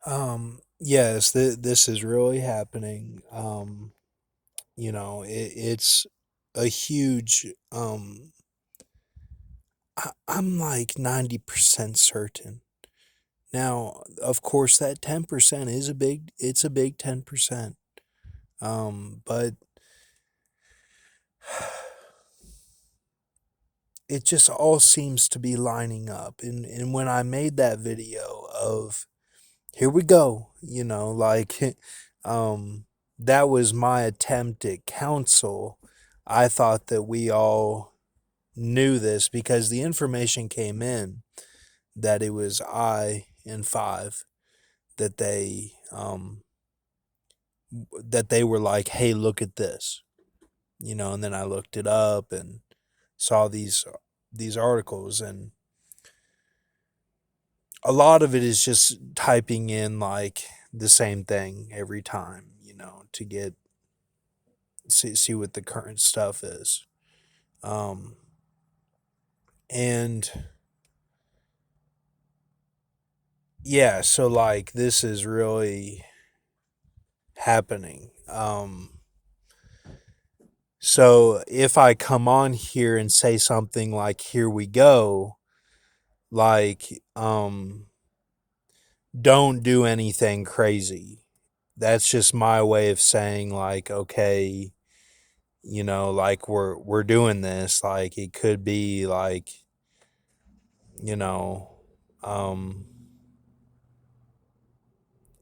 Yes, this is really happening. It's a huge, I'm like 90% certain. Now, of course, that 10% it's a big 10%. But it just all seems to be lining up. And when I made that video of, here we go, um, that was my attempt at counsel. I thought that we all knew this because the information came in that it was I and five that they were like, hey, look at this, and then I looked it up and saw these articles, and a lot of it is just typing in like the same thing every time, to get see what the current stuff is. Um and yeah, so like this is really happening. So if I come on here and say something like, here we go, like, don't do anything crazy. That's just my way of saying, like, okay, like we're doing this. Like it could be like, you know, um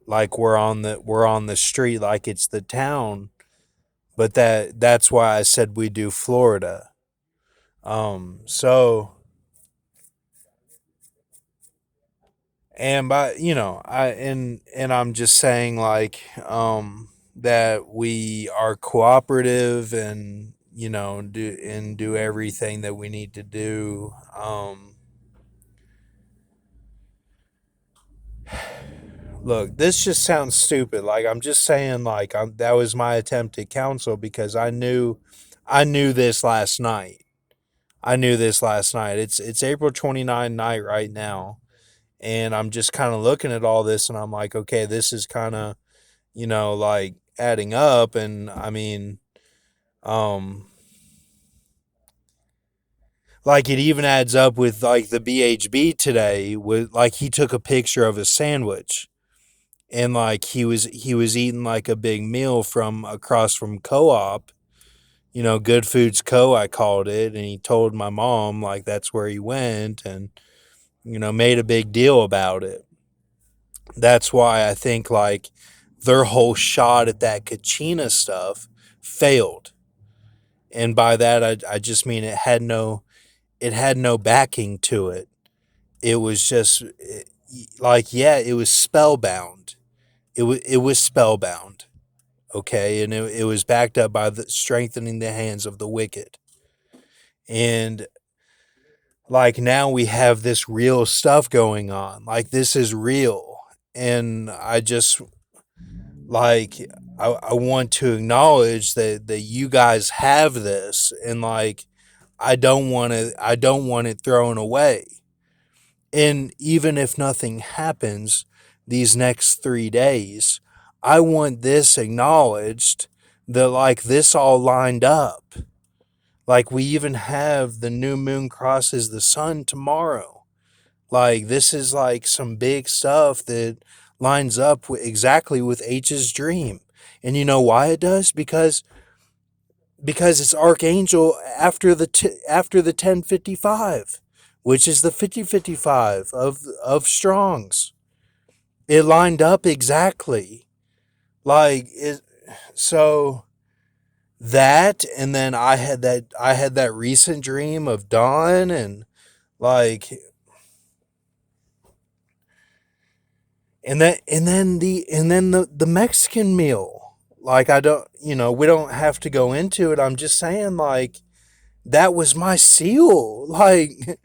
like we're on the street like it's the town, but that's why I said we do Florida. So, and by and I'm just saying, like, that we are cooperative and do everything that we need to do. Look, this just sounds stupid. Like, I'm just saying, like, that was my attempt at counsel because I knew this last night. I knew this last night. It's April 29th night right now, and I'm just kind of looking at all this, and I'm like, okay, this is kind of, like adding up. And I mean, um like it even adds up with like the BHB today, with like he took a picture of a sandwich, and like he was eating like a big meal from across from Co-op, Good Foods Co, I called it, and he told my mom like that's where he went, and made a big deal about it. That's why I think like their whole shot at that Kachina stuff failed. And by that I just mean it had no backing to it. It was just like, yeah, it was spellbound. It was spellbound. Okay, and it was backed up by the strengthening the hands of the wicked. And like now we have this real stuff going on. Like this is real. And I just like I want to acknowledge that you guys have this, and like I don't want it thrown away. And even if nothing happens these next 3 days, I want this acknowledged, that like this all lined up. Like we even have the new moon crosses the sun tomorrow. Like this is like some big stuff that lines up exactly with H's dream. And you know why it does? Because it's archangel after the 1055, which is the 5055 of Strong's. It lined up exactly. Like it so that, and then I had that recent dream of Dawn, and like, and then the Mexican meal. Like I don't, we don't have to go into it. I'm just saying, like, that was my seal. Like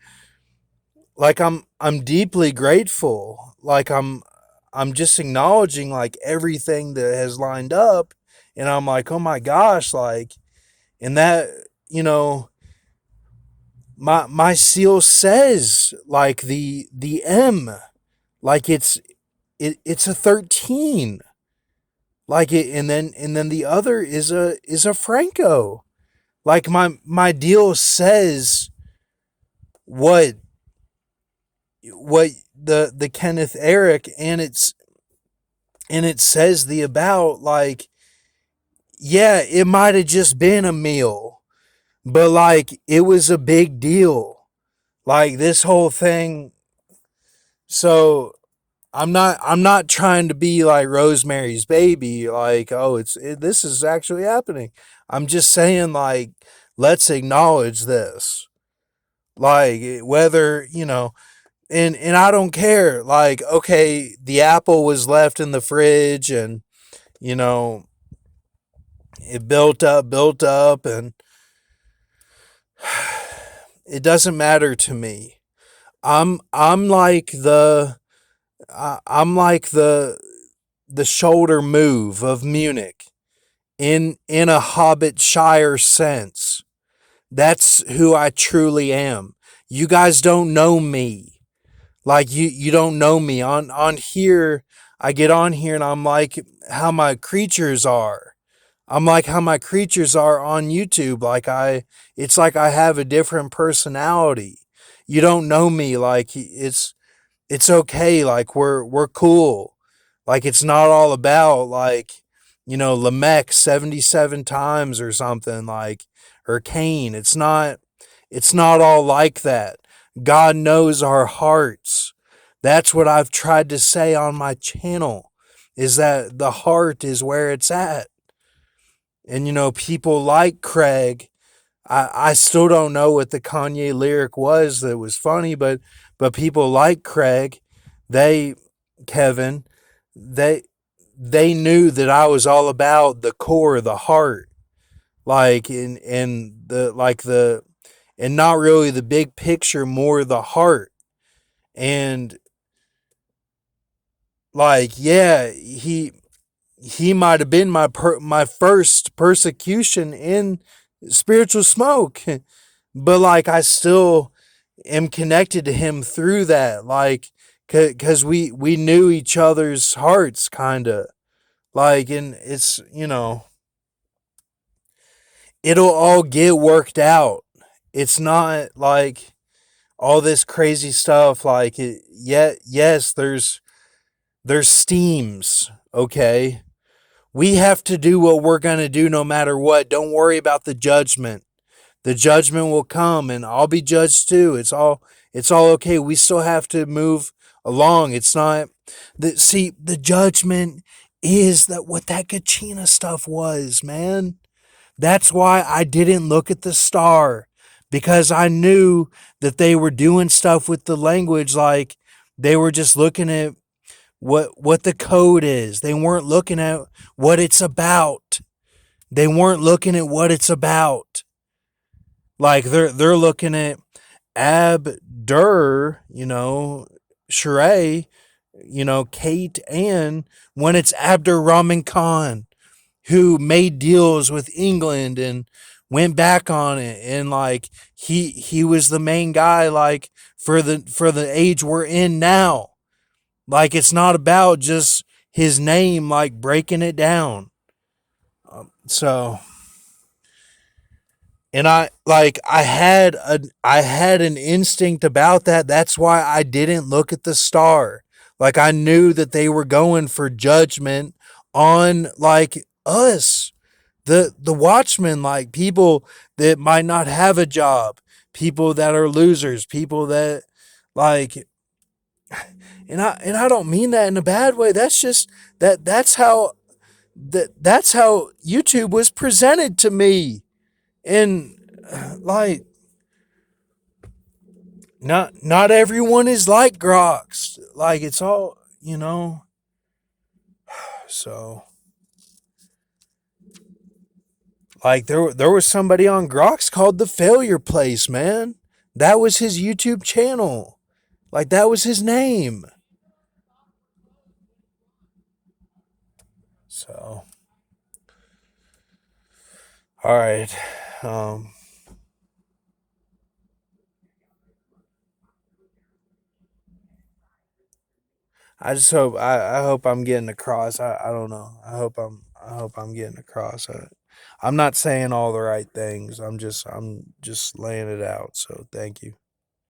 I'm deeply grateful. Like I'm just acknowledging like everything that has lined up, and I'm like, "Oh my gosh," like, and that, you know, my seal says like the M, like it's a 13. Like it, and then the other is a Franco. Like my deal says what what the Kenneth Eric, and it says the about, like, yeah, it might have just been a meal, but like it was a big deal. Like this whole thing. So I'm not trying to be like Rosemary's Baby, like, oh, this is actually happening. I'm just saying, like, let's acknowledge this. Like, whether, and I don't care. Like, okay, the apple was left in the fridge, and you know it built up, and it doesn't matter to me. I'm like I'm like the shoulder move of Munich in a Hobbit Shire sense. That's who I truly am. You guys don't know me. Like, you don't know me. On here, I get on here and I'm like how my creatures are. I'm like how my creatures are on YouTube. Like, it's like I have a different personality. You don't know me. Like, it's okay. Like, we're cool. Like, it's not all about, like, Lamech 77 times or something, like, or Cain. It's not all like that. God knows our hearts. That's what I've tried to say on my channel, is that the heart is where it's at. And people like Craig. I still don't know what the Kanye lyric was that was funny, but people like Craig, they Kevin, they they knew that I was all about the core, the heart, like in the like the and not really the big picture, more the heart. And like, yeah, he might have been my first persecution in spiritual smoke, but like I still am connected to him through that, like, because we knew each other's hearts, kind of, like, and it's, it'll all get worked out. It's not like all this crazy stuff, like, yet yes, there's steams, okay. We have to do what we're going to do no matter what. Don't worry about the judgment. The judgment will come, and I'll be judged too. It's all okay. We still have to move along. It's not the judgment is that what that Kachina stuff was, man. That's why I didn't look at the star, because I knew that they were doing stuff with the language, like they were just looking at what the code is. They weren't looking at what it's about. They weren't looking at what it's about. Like, they're looking at Abdur, Sheree, Kate Ann, when it's Abdur Khan, who made deals with England and went back on it, and like he was the main guy, like, for the age we're in now. Like, it's not about just his name, like, breaking it down. So, and I had an instinct about that. That's why I didn't look at the star. Like, I knew that they were going for judgment on, like, us, the watchmen, like people that might not have a job, people that are losers, people that, like, and I don't mean that in a bad way. That's just that's how YouTube was presented to me. And like, not everyone is like Grox. Like, it's all, so, like, there was somebody on Grox called The Failure Place, man. That was his YouTube channel. Like, that was his name. So, all right. Um, I hope I'm getting across. I don't know. I hope I'm getting across. I'm not saying all the right things. I'm just laying it out. So thank you.